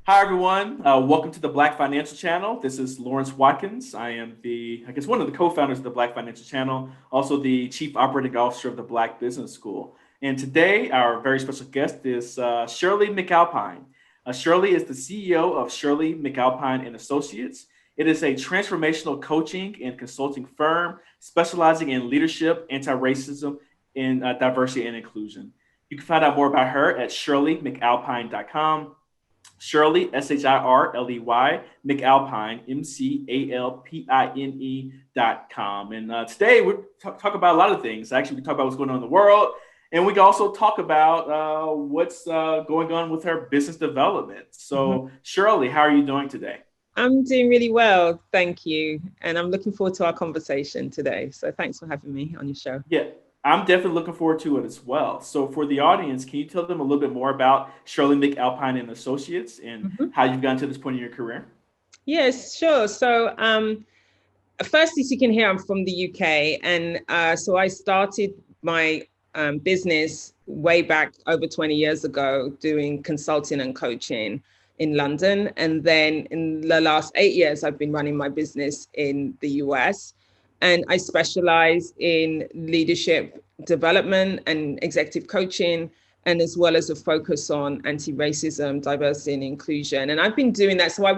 Hi, everyone. Welcome to the Black Financial Channel. This is Lawrence Watkins. I am one of the co-founders of the Black Financial Channel, also the Chief Operating Officer of the Black Business School. And today, our very special guest is Shirley McAlpine. Shirley is the CEO of Shirley McAlpine and Associates. It is a transformational coaching and consulting firm specializing in leadership, anti-racism, and diversity and inclusion. You can find out more about her at shirleymcalpine.com. Shirley, Shirley, McAlpine, McAlpine.com. And today we'll talk about a lot of things. Actually, we talk about what's going on in the world. And we can also talk about what's going on with her business development. So, Shirley, how are you doing today? I'm doing really well, thank you. And I'm looking forward to our conversation today. So thanks for having me on your show. Yeah, I'm definitely looking forward to it as well. So, for the audience, can you tell them a little bit more about Shirley McAlpine and Associates and Mhm. how you've gotten to this point in your career? Yes, sure. So first, as you can hear, I'm from the UK. And so I started my business way back over 20 years ago doing consulting and coaching in London. And then in the last 8 years, I've been running my business in the US. And I specialize in leadership development and executive coaching, and as well as a focus on anti-racism, diversity, and inclusion. And I've been doing that. So I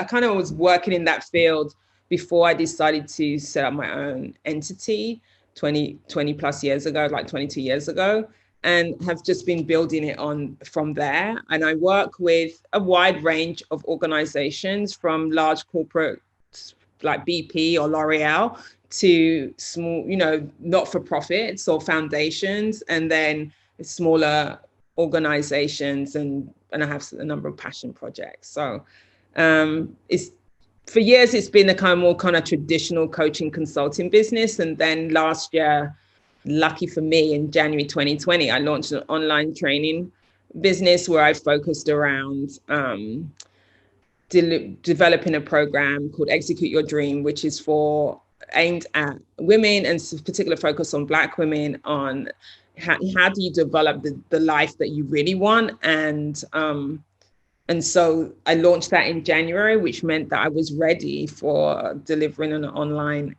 kind of was working in that field before I decided to set up my own entity 20 plus years ago, like 22 years ago, and have just been building it on from there. And I work with a wide range of organizations from large corporate like BP or L'Oreal to small, not for profits or foundations, and then smaller organizations. And I have a number of passion projects. So it's for years it's been a more kind of traditional coaching consulting business, and then last year, lucky for me, in January 2020 I launched an online training business where I focused around developing a program called Execute Your Dream, which is for aimed at women and particular focus on Black women on how do you develop the life that you really want. And so I launched that in January, which meant that I was ready for delivering an online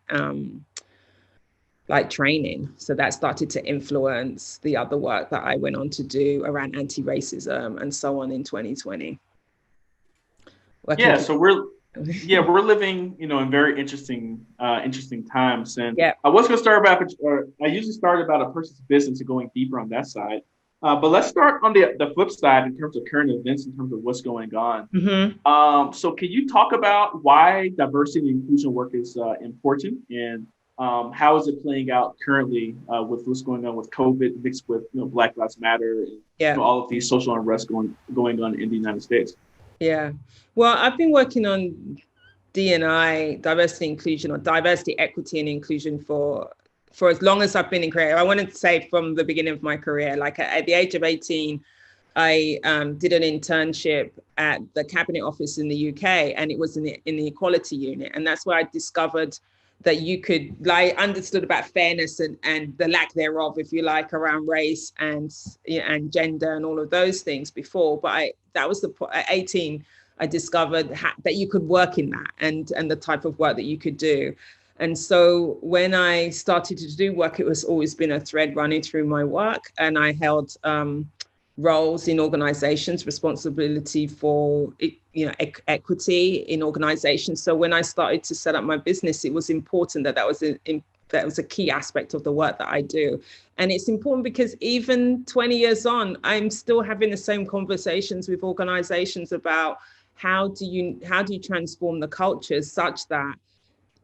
like training. So that started to influence the other work that I went on to do around anti-racism and so on in 2020. Working Yeah, to so we're living, in very interesting times. And yeah. I was going to start about, I usually start about a person's business and going deeper on that side. But let's start on the flip side in terms of current events, in terms of what's going on. Mm-hmm. So can you talk about why diversity and inclusion work is important, and how is it playing out currently with what's going on with COVID mixed with Black Lives Matter and Yeah. all of these social unrest going on in the United States? Yeah. Well, I've been working on D&I, diversity inclusion, or diversity, equity, and inclusion for as long as I've been in career. I wanted to say from the beginning of my career, like at the age of 18, I did an internship at the Cabinet Office in the UK, and it was in the Equality Unit. And that's where I discovered that you could, like, understood about fairness and the lack thereof, if you like, around race and gender and all of those things before. But that was at 18, I discovered that you could work in that and the type of work that you could do. And so when I started to do work, it was always been a thread running through my work. And I held roles in organizations, responsibility for equity in organizations. So when I started to set up my business, it was important that that was a key aspect of the work that I do. And it's important because even 20 years on, I'm still having the same conversations with organizations about how do you transform the cultures such that,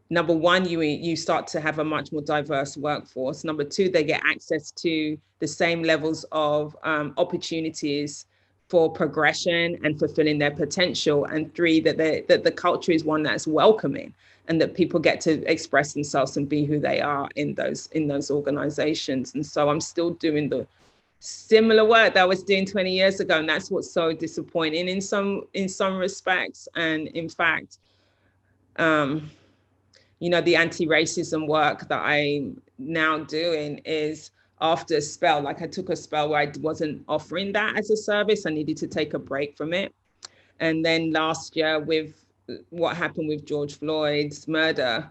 number one, you start to have a much more diverse workforce. Number two, they get access to the same levels of opportunities for progression and fulfilling their potential. And three, that the culture is one that's welcoming and that people get to express themselves and be who they are in those organizations. And so I'm still doing the similar work that I was doing 20 years ago. And that's what's so disappointing in some respects. And in fact, the anti-racism work that I'm now doing is after a spell. Like, I took a spell where I wasn't offering that as a service. I needed to take a break from it. And then last year with what happened with George Floyd's murder,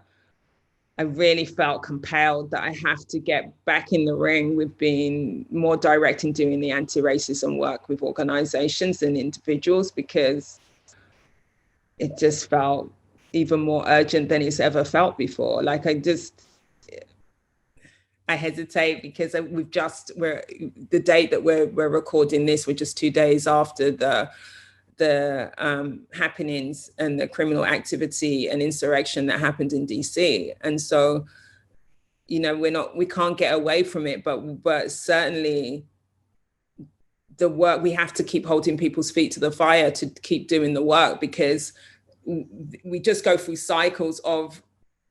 I really felt compelled that I have to get back in the ring with being more direct in doing the anti-racism work with organizations and individuals, because it just felt even more urgent than it's ever felt before. Like I hesitate because we're the date that we're recording this, we're just 2 days after the happenings and the criminal activity and insurrection that happened in DC. And so, you know, we can't get away from it, but certainly the work, we have to keep holding people's feet to the fire to keep doing the work, because we just go through cycles of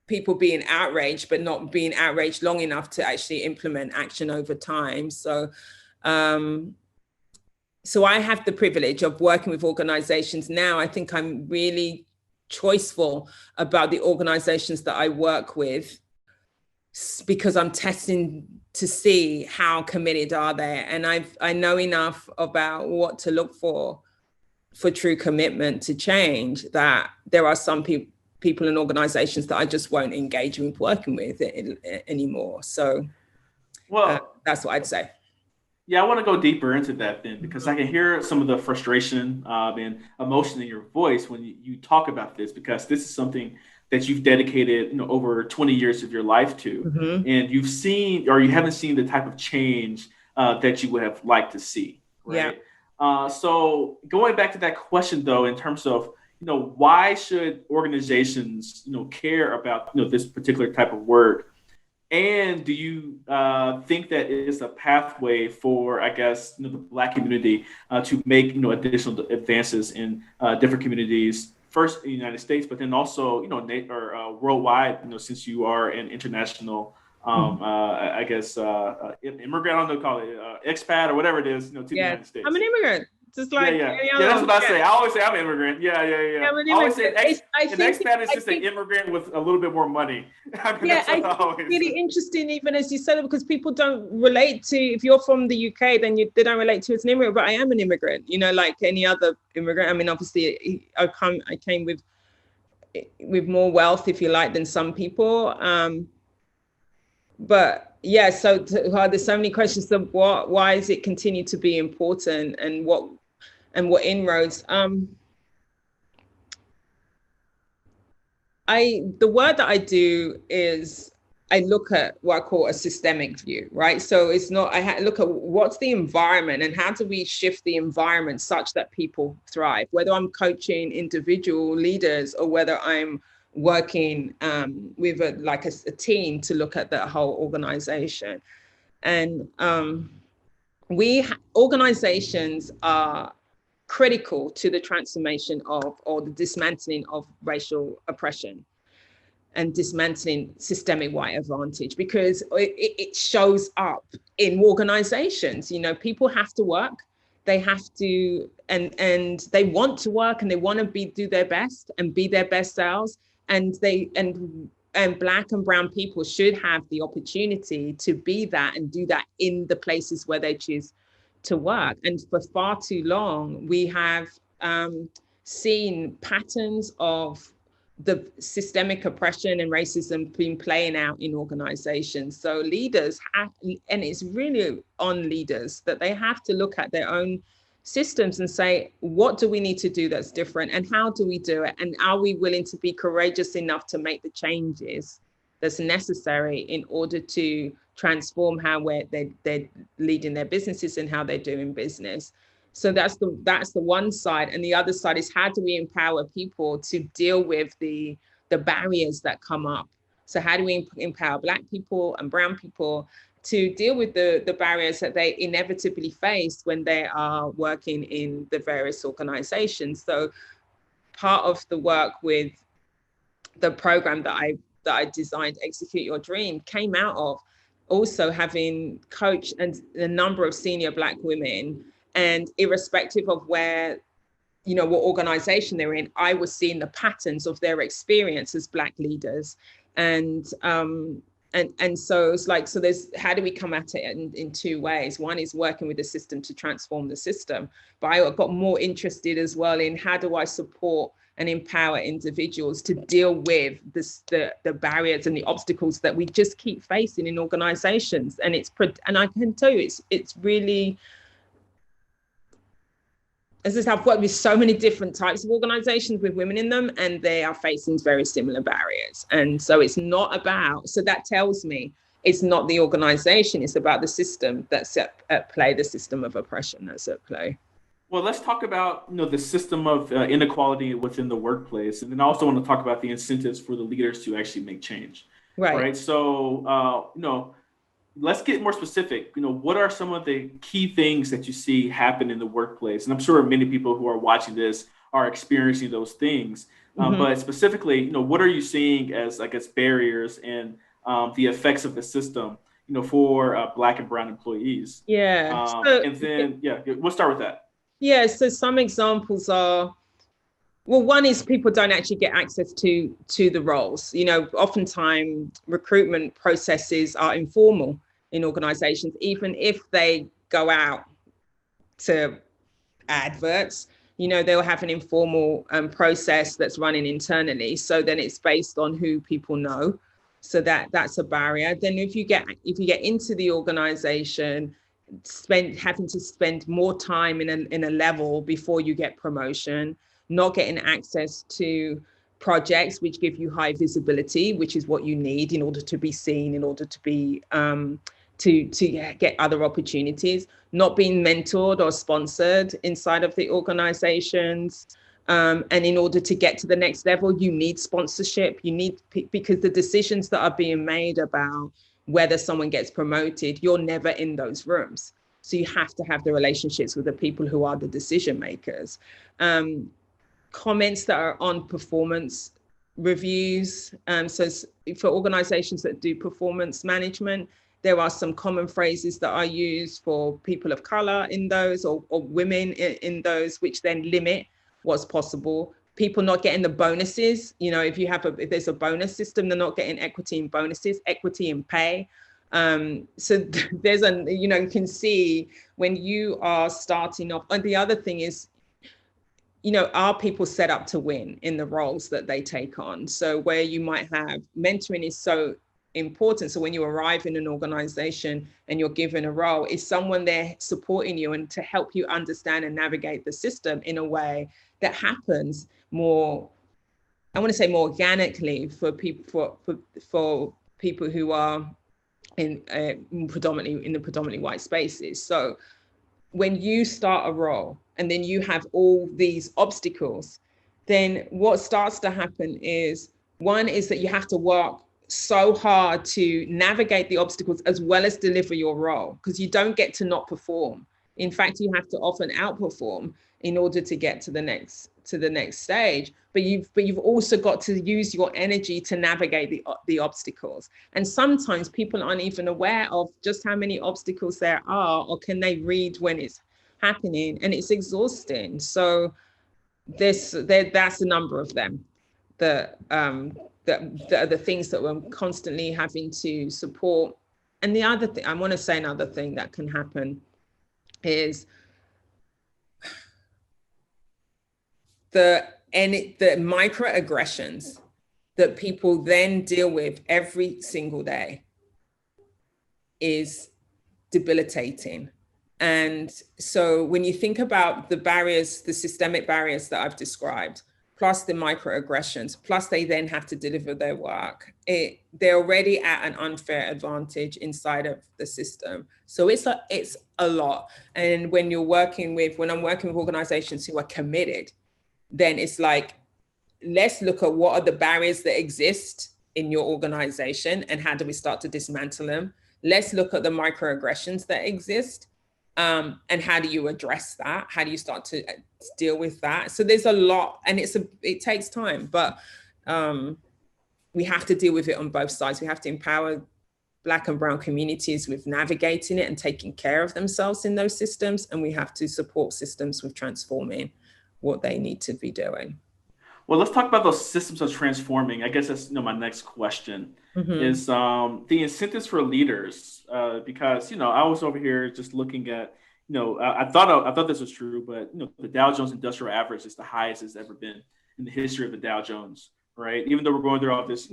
people being outraged, but not being outraged long enough to actually implement action over time. So I have the privilege of working with organizations now. I think I'm really choiceful about the organizations that I work with, because I'm testing to see how committed are they. And I know enough about what to look for true commitment to change, that there are some people and organizations that I just won't engage with working with anymore. So that's what I'd say. Yeah, I want to go deeper into that then, because I can hear some of the frustration and emotion in your voice when you talk about this, because this is something that you've dedicated, you know, over 20 years of your life to, and you've seen, or you haven't seen, the type of change that you would have liked to see, right? Yeah. So going back to that question, though, in terms of, you know, why should organizations, you know, care about, you know, this particular type of work? And do you think that it is a pathway for, I guess, you know, the Black community to make, you know, additional advances in different communities, first in the United States, but then also, you know, worldwide, you know, since you are an international, I guess, immigrant, I don't know, call it expat or whatever it is, you know, to the United States. I'm an immigrant. Just like that's what I say. I always say I'm an immigrant. Yeah. I always say an expat is just an immigrant with a little bit more money. I think it's really interesting, even as you said it, because people don't relate to, if you're from the UK, then they don't relate to as an immigrant. But I am an immigrant, you know, like any other immigrant. I mean, obviously, I came with more wealth, if you like, than some people. But yeah, so there's so many questions of why does it continue to be important, and what inroads. The word that I do is I look at what I call a systemic view, right? So it's not, I look at what's the environment and how do we shift the environment such that people thrive, whether I'm coaching individual leaders or whether I'm working with a team to look at the whole organization. And organizations are critical to the transformation of, or the dismantling of, racial oppression and dismantling systemic white advantage, because it shows up in organizations. You know, people have to work, they have to, and they want to work, and they want to do their best and be their best selves. And Black and brown people should have the opportunity to be that and do that in the places where they choose to work. And for far too long, we have seen patterns of the systemic oppression and racism being playing out in organizations. So leaders have, and it's really on leaders, that they have to look at their own systems and say, what do we need to do that's different, and how do we do it, and are we willing to be courageous enough to make the changes that's necessary in order to transform how they're leading their businesses and how they're doing business. So that's the one side. And the other side is, how do we empower people to deal with the barriers that come up? So how do we empower Black people and brown people to deal with the barriers that they inevitably face when they are working in the various organizations? So part of the work with the program that I designed, Execute Your Dream, came out of also having coached a number of senior Black women, and irrespective of where, you know, what organization they're in, I was seeing the patterns of their experience as Black leaders. And And so it's like, so there's, how do we come at it in two ways? One is working with the system to transform the system, but I got more interested as well in how do I support and empower individuals to deal with the barriers and the obstacles that we just keep facing in organizations. And I can tell you, it's really, as I said, I've worked with so many different types of organizations with women in them, and they are facing very similar barriers. And so it's not about, so that tells me it's not the organization, it's about the system that's at play, the system of oppression that's at play. Well, let's talk about the system of inequality within the workplace, and then I also want to talk about the incentives for the leaders to actually make change. Right. So, let's get more specific. What are some of the key things that you see happen in the workplace? And I'm sure many people who are watching this are experiencing those things. But specifically, what are you seeing as, I guess, barriers and the effects of the system, for Black and Brown employees? Yeah. And then, we'll start with that. Yeah. So some examples are, well, one is people don't actually get access to the roles. Oftentimes recruitment processes are informal in organizations, even if they go out to adverts, they'll have an informal process that's running internally. So then it's based on who people know. So that's a barrier. Then if you get into the organization, having to spend more time in a level before you get promotion, not getting access to projects which give you high visibility, which is what you need in order to be seen, in order to be to get other opportunities, not being mentored or sponsored inside of the organizations. And in order to get to the next level, you need sponsorship. Because the decisions that are being made about whether someone gets promoted, you're never in those rooms. So you have to have the relationships with the people who are the decision makers. Comments that are on performance reviews. So for organizations that do performance management, there are some common phrases that are used for people of color in those, or women in those, which then limit what's possible. People not getting the bonuses. If there's a bonus system, they're not getting equity in bonuses, equity in pay. So there's you can see when you are starting off. And the other thing is, are people set up to win in the roles that they take on? So where you might have mentoring is so important. So when you arrive in an organization and you're given a role, is someone there supporting you and to help you understand and navigate the system in a way that happens more, I want to say more organically for people for people who are in predominantly white spaces. So when you start a role and then you have all these obstacles, then what starts to happen is, one is that you have to work so hard to navigate the obstacles as well as deliver your role, because you don't get to not perform. In fact, you have to often outperform in order to get to the next stage. But you've also got to use your energy to navigate the obstacles. And sometimes people aren't even aware of just how many obstacles there are, or can they read when it's happening, and it's exhausting. So that's a number of them that are the things that we're constantly having to support. And the other thing, I want to say another thing that can happen is the microaggressions that people then deal with every single day is debilitating. And so when you think about the barriers, the systemic barriers that I've described, plus the microaggressions, plus they then have to deliver their work, they're already at an unfair advantage inside of the system. So it's a lot. And when I'm working with organizations who are committed, then it's like, let's look at what are the barriers that exist in your organization and how do we start to dismantle them? Let's look at the microaggressions that exist. And how do you address that? How do you start to deal with that? So there's a lot, and it takes time, but we have to deal with it on both sides. We have to empower Black and Brown communities with navigating it and taking care of themselves in those systems. And we have to support systems with transforming what they need to be doing. Well, let's talk about those systems of transforming. I guess that's my next question. Mm-hmm. is the incentives for leaders. Because I was over here just looking at, I thought this was true, but the Dow Jones Industrial Average is the highest it's ever been in the history of the Dow Jones, right? Even though we're going through all this,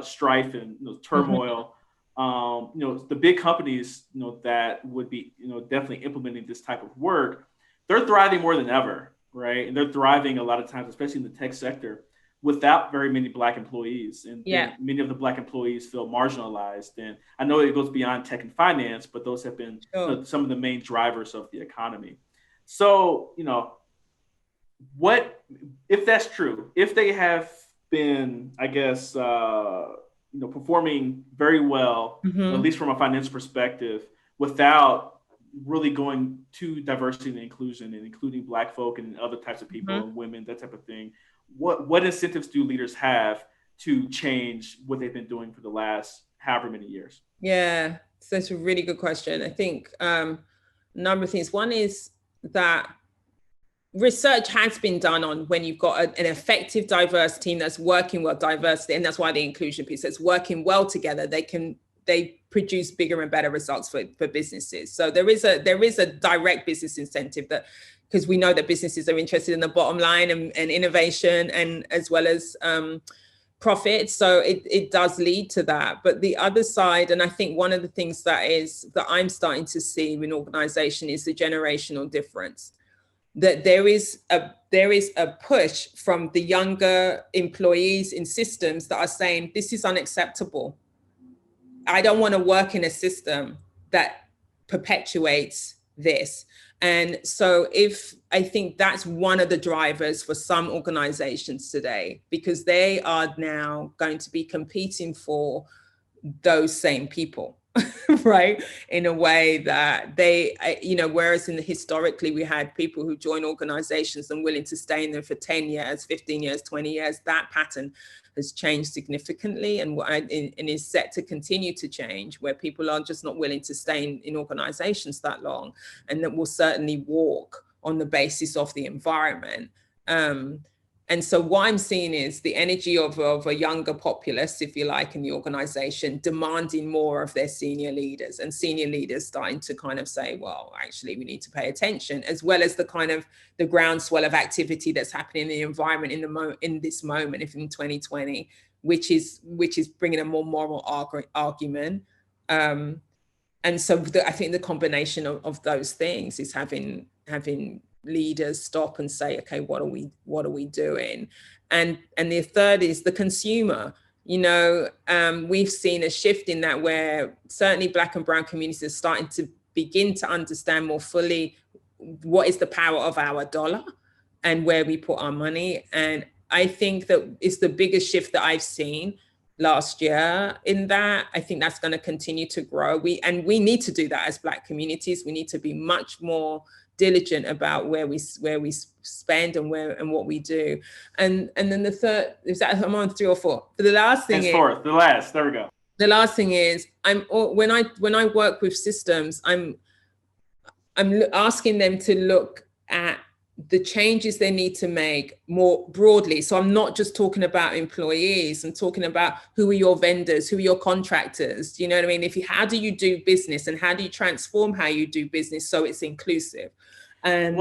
strife and Mm-hmm. turmoil, the big companies, that would be, definitely implementing this type of work, they're thriving more than ever, right? And they're thriving a lot of times, especially in the tech sector, without very many Black employees. And Yeah. then many of the Black employees feel marginalized. And I know it goes beyond tech and finance, but those have been Sure. some of the main drivers of the economy. So, what if that's true? If they have been, I guess, performing very well, at Mm-hmm. least from a financial perspective, without really going to diversity and inclusion and including Black folk and other types of people Mm-hmm. and women, that type of thing. What incentives do leaders have to change what they've been doing for the last however many years? Yeah, so that's a really good question. I think a number of things. One is that research has been done on when you've got an effective diverse team that's working well, diversity, and that's why the inclusion piece that's working well together, they produce bigger and better results for businesses. So there is a direct business incentive, that because we know that businesses are interested in the bottom line and innovation, and as well as profit. So it does lead to that. But the other side, and I think one of the things that I'm starting to see in organization is the generational difference. That there is a push from the younger employees in systems that are saying this is unacceptable. I don't want to work in a system that perpetuates this. And so I think that's one of the drivers for some organizations today, because they are now going to be competing for those same people. Right, in a way that whereas historically we had people who join organizations and willing to stay in them for 10 years, 15 years, 20 years, that pattern has changed significantly and is set to continue to change, where people are just not willing to stay in organizations that long, and that will certainly walk on the basis of the environment. And so what I'm seeing is the energy of a younger populace, if you like, in the organization, demanding more of their senior leaders, and senior leaders starting to kind of say, well, actually, we need to pay attention, as well as the kind of the groundswell of activity that's happening in the environment in this moment, if in 2020, which is bringing a more moral argument. And so I think the combination of those things is having leaders stop and say, okay, what are we doing? And the third is the consumer. We've seen a shift in that, where certainly Black and brown communities are starting to begin to understand more fully what is the power of our dollar and where we put our money. And I think that it's the biggest shift that I've seen last year in that. I think that's going to continue to grow. We need to do that as Black communities. We need to be much more diligent about where we spend and what we do. And then the third is that I'm on 3 or 4. But the last thing is fourth, the last. There we go. The last thing is when I work with systems, I'm asking them to look at the changes they need to make more broadly. So I'm not just talking about employees. I'm talking about who are your vendors, who are your contractors. Do you know what I mean? How do you do business, and how do you transform how you do business so it's inclusive? And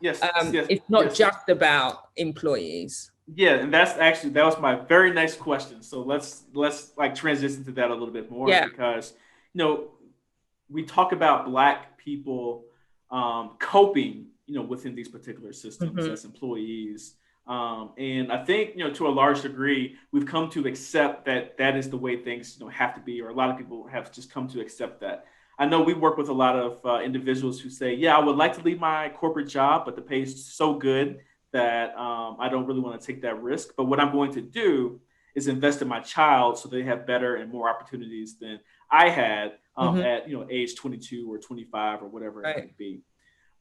yes, it's not just about employees. Yeah, and that was my very next question. So let's like transition to that a little bit more, because we talk about Black people coping within these particular systems as employees. And I think, to a large degree, we've come to accept that is the way things, have to be, or a lot of people have just come to accept that. I know we work with a lot of individuals who say, yeah, I would like to leave my corporate job, but the pay is so good that I don't really want to take that risk. But what I'm going to do is invest in my child so they have better and more opportunities than I had at age 22 or 25 or whatever it might be.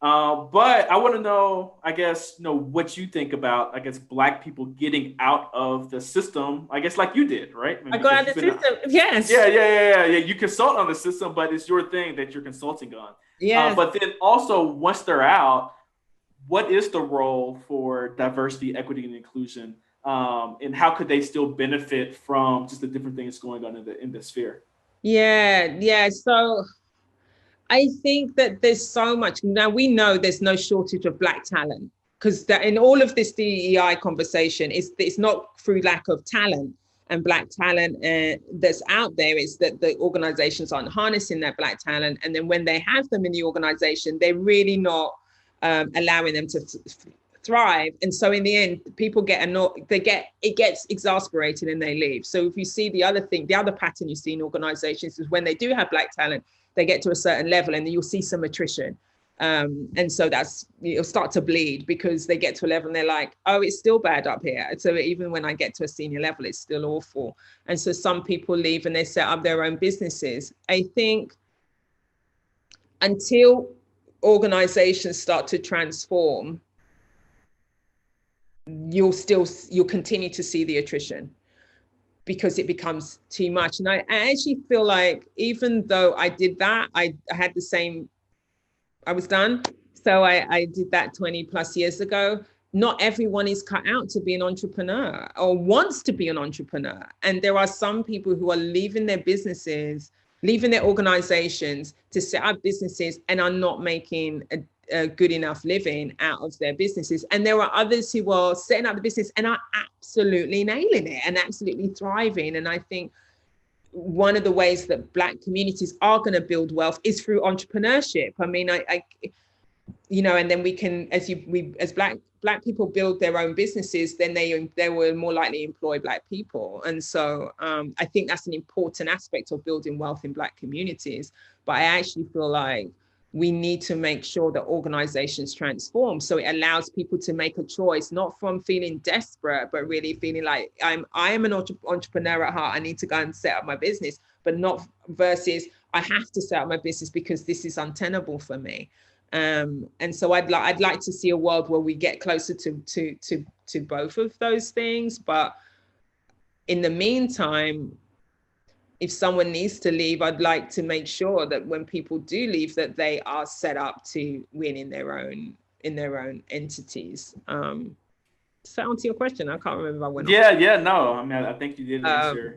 But I want to know, I guess, what you think about, I guess, Black people getting out of the system, I guess, like you did, right? I got out of the system, yes. Yeah. You consult on the system, but it's your thing that you're consulting on. Yeah. But then also, once they're out, what is the role for diversity, equity, and inclusion and how could they still benefit from just the different things going on in the sphere? Yeah. So I think that there's so much. Now we know there's no shortage of Black talent, because in all of this DEI conversation, it's not through lack of talent and Black talent that's out there. It's that the organizations aren't harnessing that Black talent. And then when they have them in the organization, they're really not allowing them to thrive. And so in the end, people get annoyed, it gets exasperated and they leave. So if you see the other pattern you see in organizations is when they do have Black talent, they get to a certain level and then you'll see some attrition. And so you'll start to bleed because they get to a level and they're like, oh, it's still bad up here. So even when I get to a senior level, it's still awful. And so some people leave and they set up their own businesses. I think until organizations start to transform, you'll continue to see the attrition because it becomes too much. And I actually feel like even though I did that, I had the same, I was done. So I did that 20 plus years ago. Not everyone is cut out to be an entrepreneur or wants to be an entrepreneur. And there are some people who are leaving their businesses, leaving their organizations to set up businesses and are not making a good enough living out of their businesses. And there are others who are setting up the business and are absolutely nailing it and absolutely thriving. And I think one of the ways that Black communities are going to build wealth is through entrepreneurship. I mean, and then we can, as Black people build their own businesses, then they will more likely employ Black people. And so I think that's an important aspect of building wealth in Black communities. But I actually feel like we need to make sure that organizations transform. So it allows people to make a choice, not from feeling desperate, but really feeling like I am an entrepreneur at heart. I need to go and set up my business, but not versus I have to set up my business because this is untenable for me. And so I'd like to see a world where we get closer to both of those things. But in the meantime, if someone needs to leave, I'd like to make sure that when people do leave, that they are set up to win in their own entities. So answer your question. I can't remember if I went on. Yeah, no. I mean, I think you did answer,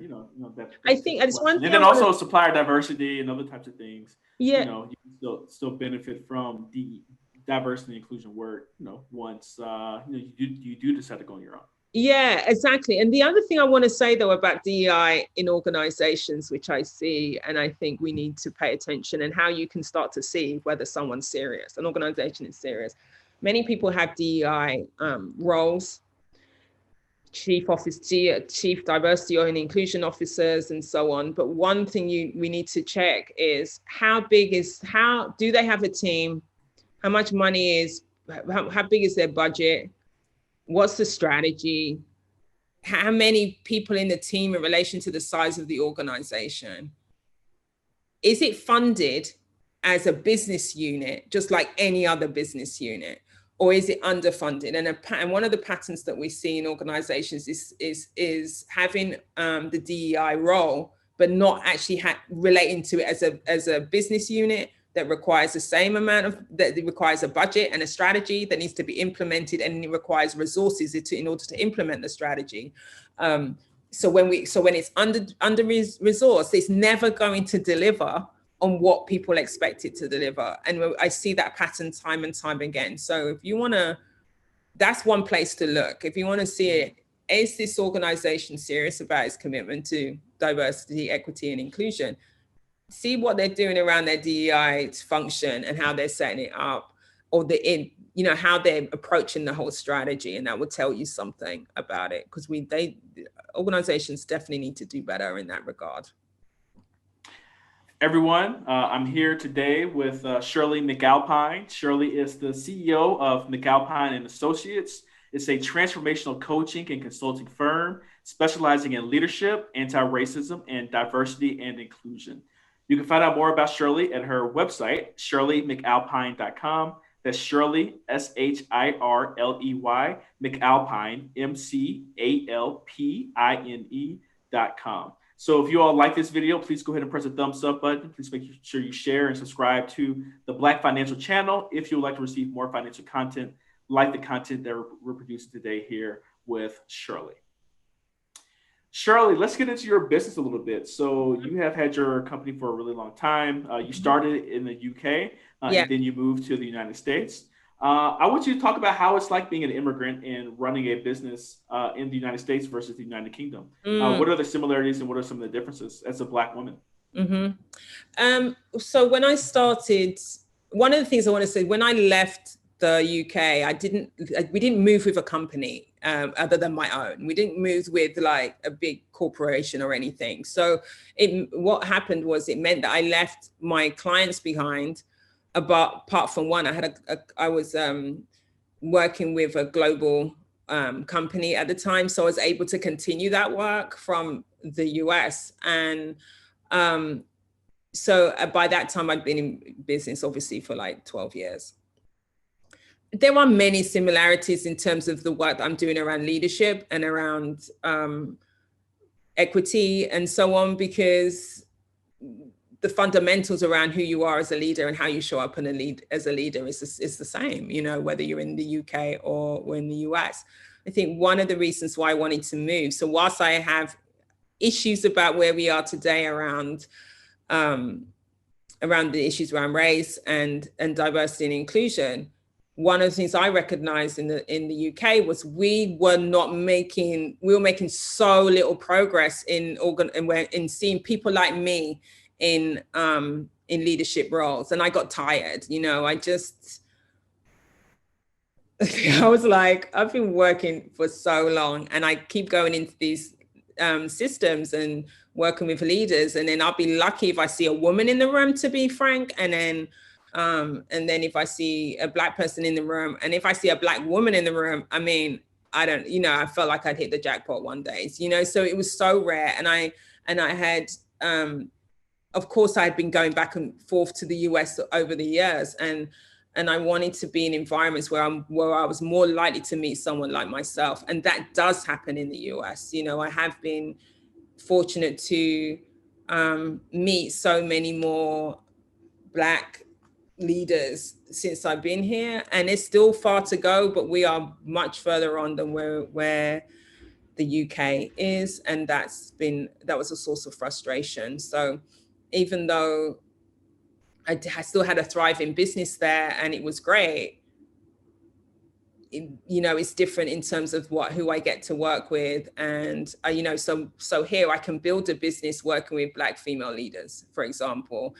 that. I think it's one thing. And then also supplier diversity and other types of things. Yeah. You can still benefit from the diversity and inclusion work, once you do decide to go on your own. Yeah, exactly. And the other thing I want to say, though, about DEI in organizations, which I see, and I think we need to pay attention, and how you can start to see whether someone's serious, an organization is serious. Many people have DEI roles, chief diversity and inclusion officers, and so on. But one thing we need to check is how do they have a team? How much money how big is their budget? What's the strategy? How many people in the team in relation to the size of the organization? Is it funded as a business unit, just like any other business unit? Or is it underfunded? And one of the patterns that we see in organizations is having the DEI role, but not actually relating to it as a business unit that requires the same amount that it requires a budget and a strategy that needs to be implemented, and it requires resources in order to implement the strategy. So when it's under resourced, it's never going to deliver on what people expect it to deliver. And I see that pattern time and time again. So if you want to, that's one place to look. If you want to see it, is this organization serious about its commitment to diversity, equity, and inclusion? See what they're doing around their DEI function and how they're setting it up, or how they're approaching the whole strategy, and that will tell you something about it, because organizations definitely need to do better in that regard. Everyone, I'm here today with Shirley McAlpine. Shirley is the CEO of McAlpine and Associates. It's a transformational coaching and consulting firm specializing in leadership, anti-racism, and diversity and inclusion. You can find out more about Shirley at her website, shirleymcalpine.com. That's Shirley, SHIRLEY, McAlpine, MCALPINE.com. So if you all like this video, please go ahead and press the thumbs up button. Please make sure you share and subscribe to the Black Financial Channel if you would like to receive more financial content like the content that we're producing today here with Shirley. Shirley, let's get into your business a little bit. So you have had your company for a really long time. You started in the UK, Yeah. and then you moved to the United States. I want you to talk about how it's like being an immigrant and running a business in the United States versus the United Kingdom. What are the similarities and what are some of the differences as a Black woman? So when I started, one of the things I want to say, when I left the UK, we didn't move with a company other than my own. We didn't move with like a big corporation or anything. So what happened was it meant that I left my clients behind. Apart from one, I was working with a global company at the time. So I was able to continue that work from the US. And so by that time, I'd been in business, obviously, for like 12 years. There are many similarities in terms of the work that I'm doing around leadership and around equity and so on, because the fundamentals around who you are as a leader and how you show up as a leader is the same, you know, whether you're in the UK or in the US. I think one of the reasons why I wanted to move, so whilst I have issues about where we are today around the issues around race and diversity and inclusion, one of the things I recognized in the UK was we were making so little progress in seeing people like me in leadership roles. And I got tired, you know, I was like, I've been working for so long and I keep going into these systems and working with leaders. And then I'll be lucky if I see a woman in the room, to be frank. And then if I see a Black person in the room, and if I see a Black woman in the room, I mean, I felt like I'd hit the jackpot one day, you know, so it was so rare. And I had, of course, I had been going back and forth to the US over the years, and I wanted to be in environments where I was more likely to meet someone like myself. And that does happen in the US. You know, I have been fortunate to meet so many more Black leaders since I've been here, and it's still far to go, but we are much further on than where the UK is, and that was a source of frustration. So even though I still had a thriving business there and it was great, you know, it's different in terms of who I get to work with. And, you know, so here I can build a business working with Black female leaders, for example,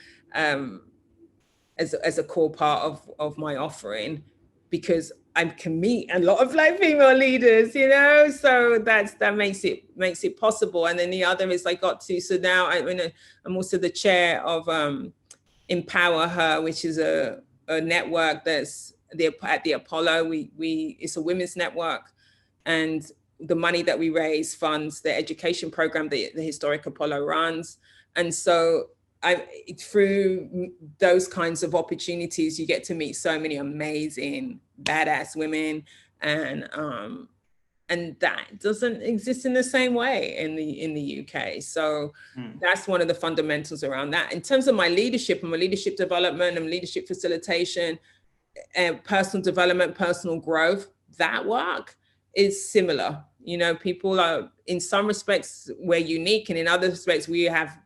as a core part of my offering, because I can meet a lot of Black female leaders, you know, so that makes it possible. And then the other is so now I'm also the chair of Empower Her, which is a network that's at the Apollo. It's a women's network, and the money that we raise funds the education program that the historic Apollo runs. And so through those kinds of opportunities, you get to meet so many amazing, badass women, and that doesn't exist in the same way in the UK. So that's one of the fundamentals around that. In terms of my leadership and my leadership development and leadership facilitation and personal development, personal growth, that work is similar. You know, people are, in some respects, we're unique, and in other respects, we have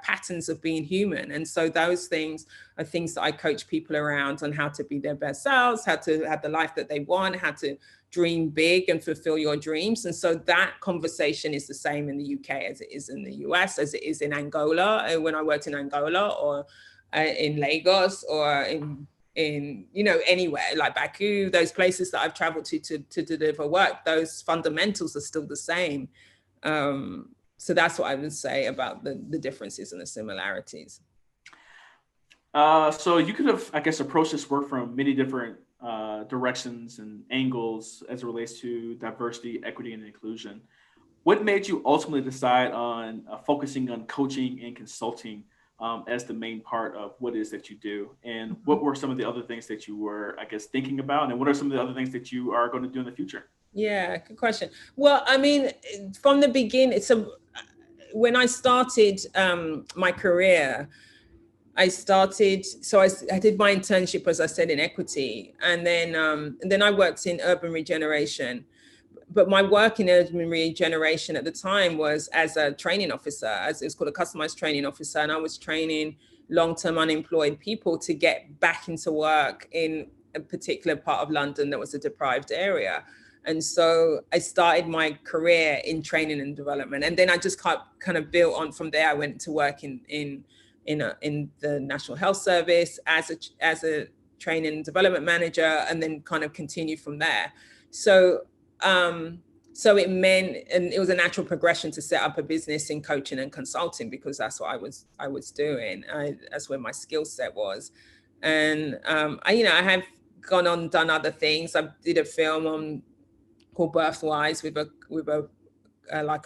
patterns of being human. And so those things are things that I coach people around on how to be their best selves, how to have the life that they want, how to dream big and fulfill your dreams. And so that conversation is the same in the UK as it is in the US, as it is in Angola, when I worked in Angola, or in Lagos, or in you know, anywhere like Baku, those places that I've traveled to deliver work, those fundamentals are still the same. So that's what I would say about the differences and the similarities. So you could have, I guess, approached this work from many different directions and angles as it relates to diversity, equity, and inclusion. What made you ultimately decide on focusing on coaching and consulting as the main part of what it is that you do? And what were some of the other things that you were, I guess, thinking about? And what are some of the other things that you are going to do in the future? Yeah, good question. Well, I mean, from the beginning, when I started my career, I did my internship, as I said, in equity. And then I worked in urban regeneration. but my work in urban regeneration at the time was as a training officer, as it's called a customized training officer. And I was training long-term unemployed people to get back into work in a particular part of London that was a deprived area. And so I started my career in training and development. And then I just kind of built on from there. I went to work in the National Health Service as a training and development manager, and then kind of continued from there. So it meant, and it was a natural progression to set up a business in coaching and consulting, because that's what I was doing. That's where my skill set was. And I have gone on, done other things. I did a film called Birthwise with a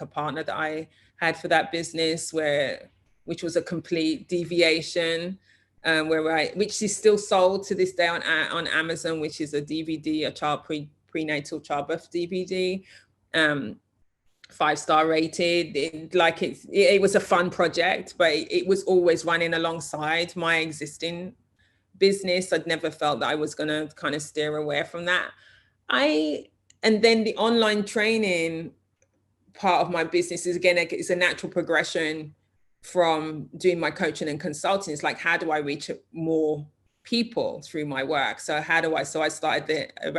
partner that I had for that business, which was a complete deviation, which is still sold to this day on Amazon, which is a DVD, a child prenatal childbirth DVD, 5-star rated. It was a fun project, but it was always running alongside my existing business. I'd never felt that I was going to kind of steer away from that. And then the online training part of my business is, again, it's a natural progression from doing my coaching and consulting. It's like, how do I reach more people through my work? So I started I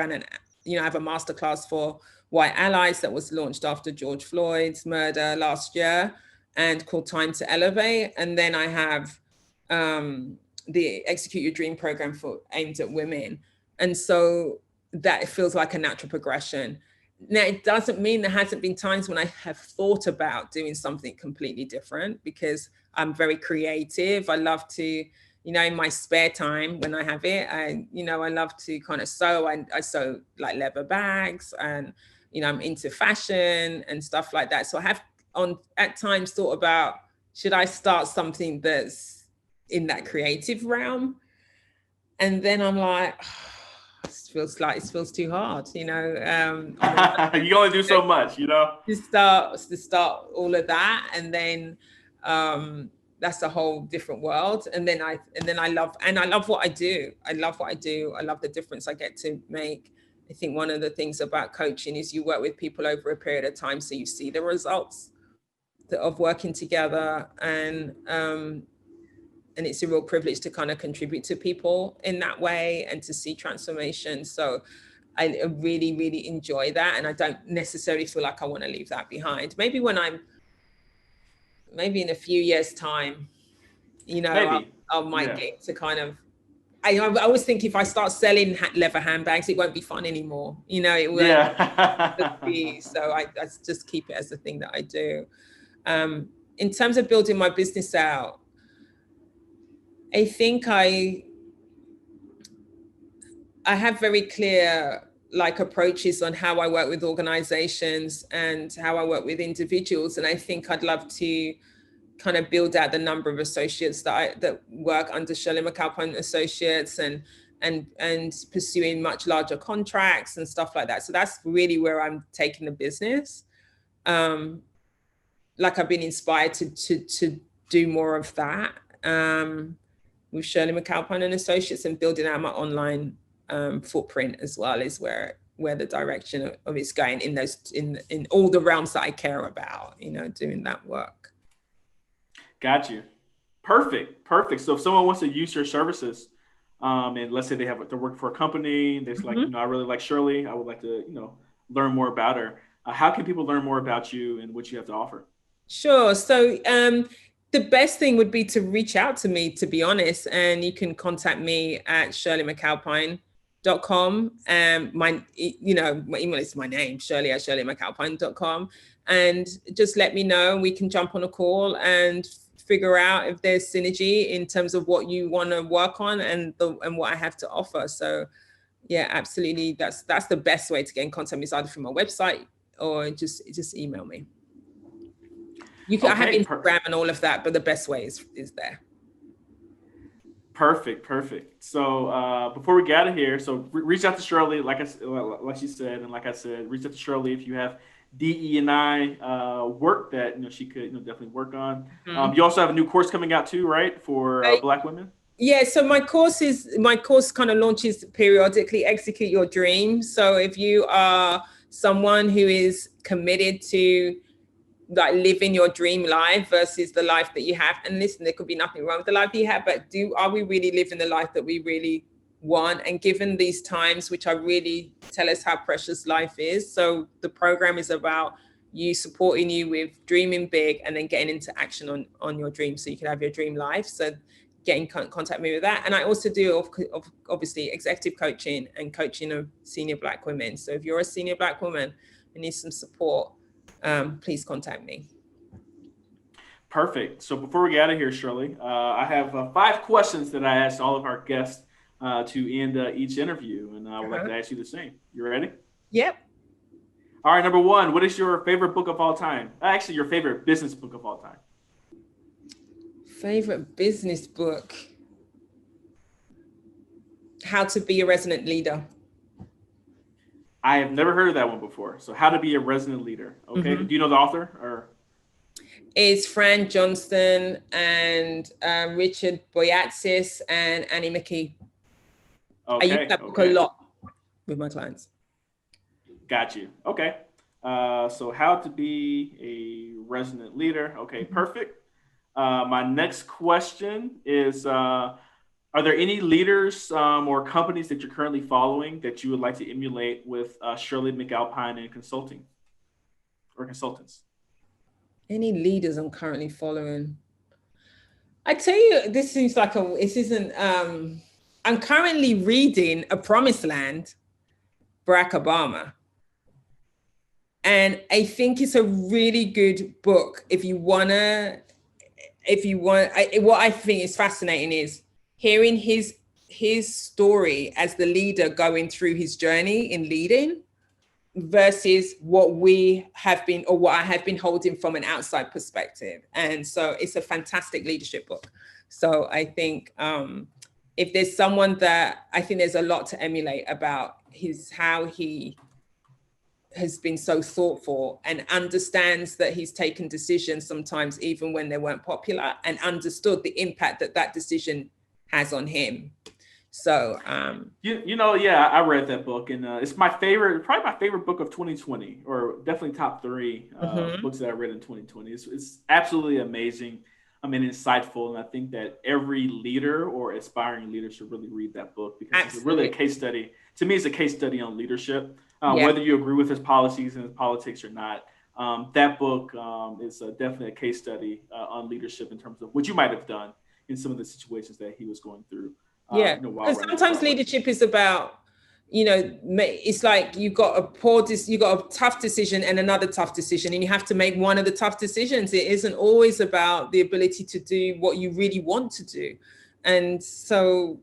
have a masterclass for white allies that was launched after George Floyd's murder last year, and called Time to Elevate. And then I have the Execute Your Dream program aimed at women. And so that feels like a natural progression. Now, it doesn't mean there hasn't been times when I have thought about doing something completely different, because I'm very creative. I love to, in my spare time when I have it, I love to kind of sew. I sew like leather bags, and, I'm into fashion and stuff like that. So I have at times thought about, should I start something that's in that creative realm? And then I'm like, it feels too hard, you can only do so much, to start all of that. And then that's a whole different world. And then I love what I do. I love the difference I get to make. I think one of the things about coaching is you work with people over a period of time, so you see the results of working together. And it's a real privilege to kind of contribute to people in that way and to see transformation. So I really, really enjoy that. And I don't necessarily feel like I want to leave that behind. Maybe in a few years' time, I might get to kind of, I always think if I start selling leather handbags, it won't be fun anymore. It won't be. So I just keep it as a thing that I do. In terms of building my business out, I think I have very clear approaches on how I work with organizations and how I work with individuals. And I think I'd love to kind of build out the number of associates that work under Shirley McAlpine Associates, and pursuing much larger contracts and stuff like that. So that's really where I'm taking the business. I've been inspired to do more of that. With Shirley McAlpine and Associates, and building out my online footprint as well is where the direction of it's going in all the realms that I care about, doing that work. Got you. Perfect. So if someone wants to use your services, and let's say they're working for a company, they're like, I really like Shirley, I would like to, learn more about her. How can people learn more about you and what you have to offer? Sure. So the best thing would be to reach out to me, to be honest, and you can contact me at shirleymcalpine.com. My email is my name, shirley@shirleymcalpine.com, and just let me know. We can jump on a call and figure out if there's synergy in terms of what you want to work on and what I have to offer. So yeah, absolutely. That's the best way to get in contact with me, is either from my website or just email me. I have Instagram and all of that, but the best way is there. Perfect. So before we get out of here, so reach out to Shirley, like she said, and like I said, reach out to Shirley if you have DE&I work that she could definitely work on. You also have a new course coming out too, right, for Black women? Yeah, so my course kind of launches periodically. Execute Your Dream. So if you are someone who is committed to like living your dream life versus the life that you have. And listen, there could be nothing wrong with the life you have, but are we really living the life that we really want? And given these times, which are really tell us how precious life is. So the program is about you supporting you with dreaming big and then getting into action on your dreams so you can have your dream life. So get in contact me with that. And I also do obviously executive coaching and coaching of senior Black women. So if you're a senior Black woman and need some support, please contact me. Perfect. So before we get out of here, Shirley, I have 5 questions that I asked all of our guests to end each interview, and I would like to ask you the same. You ready? Yep. All right, number 1, what is your favorite book of all time? Actually, your favorite business book of all time. Favorite business book? How to Be a Resident Leader. I have never heard of that one before. So How to Be a Resident Leader. Okay. Do you know the author? Or it's Fran Johnston and Richard Boyatzis and Annie McKee. Okay. I use that book a lot with my clients. Got you. Okay. So How to Be a Resident Leader. Okay, perfect. My next question is, are there any leaders or companies that you're currently following that you would like to emulate with Shirley McAlpine and consulting or consultants? Any leaders I'm currently following? I tell you, this seems like this isn't, I'm currently reading A Promised Land, Barack Obama. And I think it's a really good book. What I think is fascinating is hearing his story as the leader going through his journey in leading versus what we have been, or what I have been holding from an outside perspective. And so it's a fantastic leadership book. So I think if there's someone that I think there's a lot to emulate about how he has been so thoughtful and understands that he's taken decisions sometimes even when they weren't popular, and understood the impact that decision has on him. So I read that book, and it's probably my favorite book of 2020, or definitely top 3 books that I read in 2020. It's absolutely amazing. I mean, insightful, and I think that every leader or aspiring leader should really read that book, because it's really a case study. To me, it's a case study on leadership. Whether you agree with his policies and his politics or not, that book is definitely a case study on leadership in terms of what you might have done in some of the situations that he was going through. And sometimes leadership is about, it's like you got a tough decision and another tough decision, and you have to make one of the tough decisions. It isn't always about the ability to do what you really want to do, and so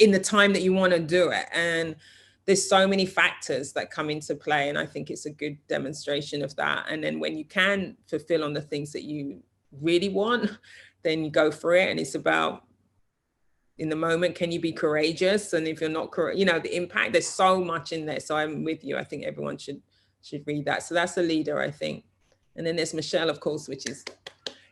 in the time that you want to do it. And there's so many factors that come into play, and I think it's a good demonstration of that. And then when you can fulfill on the things that you really want, then you go for it. And it's about, in the moment, can you be courageous? And if you're not, the impact, there's so much in there. So I'm with you. I think everyone should read that. So that's a leader, I think. And then there's Michelle, of course,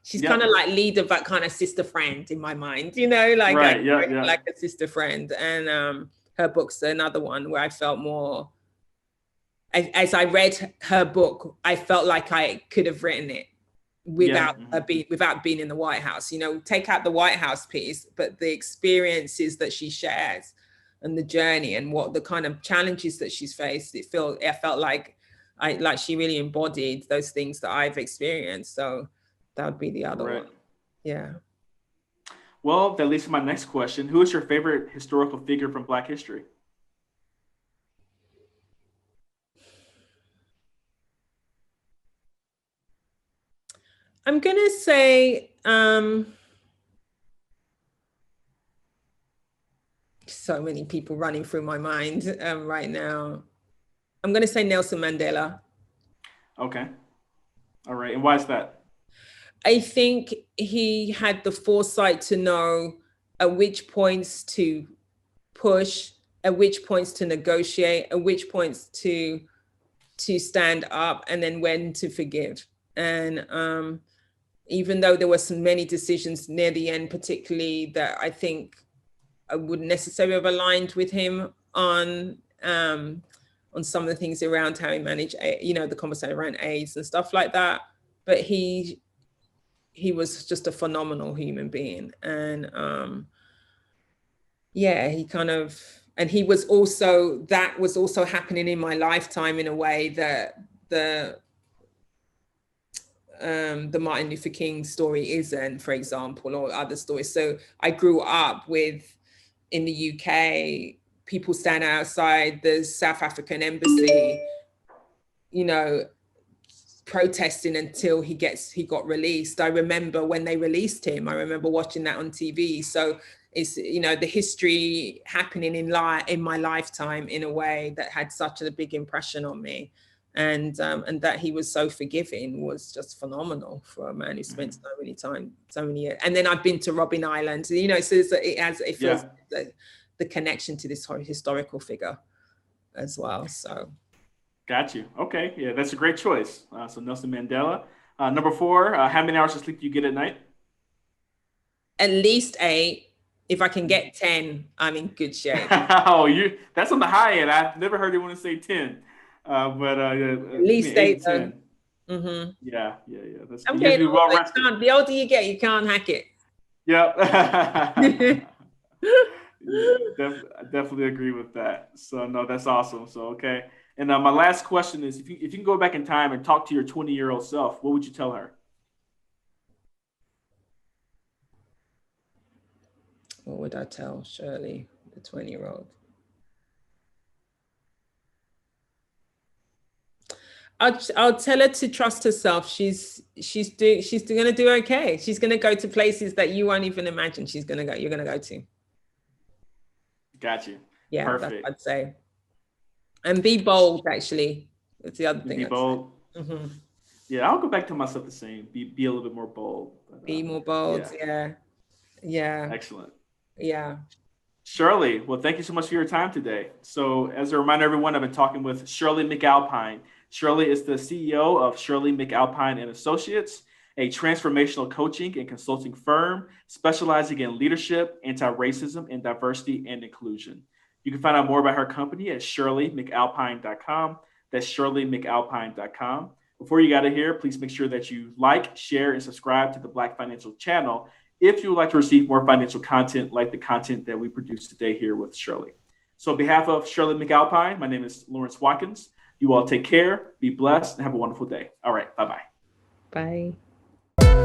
she's kind of like leader, but kind of sister friend in my mind, like a sister friend. And her book's another one where I felt more, as I read her book, I felt like I could have written it without being in the White House. Take out the White House piece, but the experiences that she shares and the journey and what the kind of challenges that she's faced, I felt like she really embodied those things that I've experienced. So that would be the other one. Yeah. Well, that leads to my next question. Who is your favorite historical figure from Black history? I'm going to say, so many people running through my mind right now. I'm going to say Nelson Mandela. Okay. All right. And why is that? I think he had the foresight to know at which points to push, at which points to negotiate, at which points to stand up, and then when to forgive. And even though there were many decisions near the end, particularly that I think I wouldn't necessarily have aligned with him on some of the things around how he managed, the conversation around AIDS and stuff like that. But he was just a phenomenal human being. And he was also, that was also happening in my lifetime in a way that the Martin Luther King story isn't, for example, or other stories. So I grew up with, in the UK, people standing outside the South African embassy, protesting until he got released. I remember when they released him, I remember watching that on TV. So it's, the history happening in my lifetime in a way that had such a big impression on me. And that he was so forgiving was just phenomenal for a man who spent so many years. And then I've been to Robben Island, so it feels the connection to this historical figure as well. So. Got you. Okay. Yeah, that's a great choice. So Nelson Mandela. Number 4, how many hours of sleep do you get at night? At least 8. If I can get 10, I'm in good shape. That's on the high end. I've never heard anyone say 10. But at least 8, 10. Mm-hmm. Yeah. That's okay. The older you get, you can't hack it. Yep. I definitely agree with that. So no, that's awesome. So okay. And my last question is, if you can go back in time and talk to your 20-year-old self, what would you tell her? What would I tell Shirley, the 20-year-old? I'll tell her to trust herself. She's going to do okay. She's going to go to places that you won't even imagine you're going to go to. Got you. Yeah, perfect. That's what I'd say. And be bold, actually. That's the other thing. Be bold. Mm-hmm. Yeah, I'll go back to myself the same. Be a little bit more bold. But, be more bold. Yeah. Excellent. Yeah. Shirley, well, thank you so much for your time today. So as a reminder, everyone, I've been talking with Shirley McAlpine. Shirley is the CEO of Shirley McAlpine and Associates, a transformational coaching and consulting firm specializing in leadership, anti-racism, and diversity and inclusion. You can find out more about her company at shirleymcalpine.com. That's shirleymcalpine.com. Before you get out of here, please make sure that you like, share, and subscribe to the Black Financial Channel if you would like to receive more financial content like the content that we produced today here with Shirley. So on behalf of Shirley McAlpine, my name is Lawrence Watkins. You all take care, be blessed, and have a wonderful day. All right, bye-bye. Bye.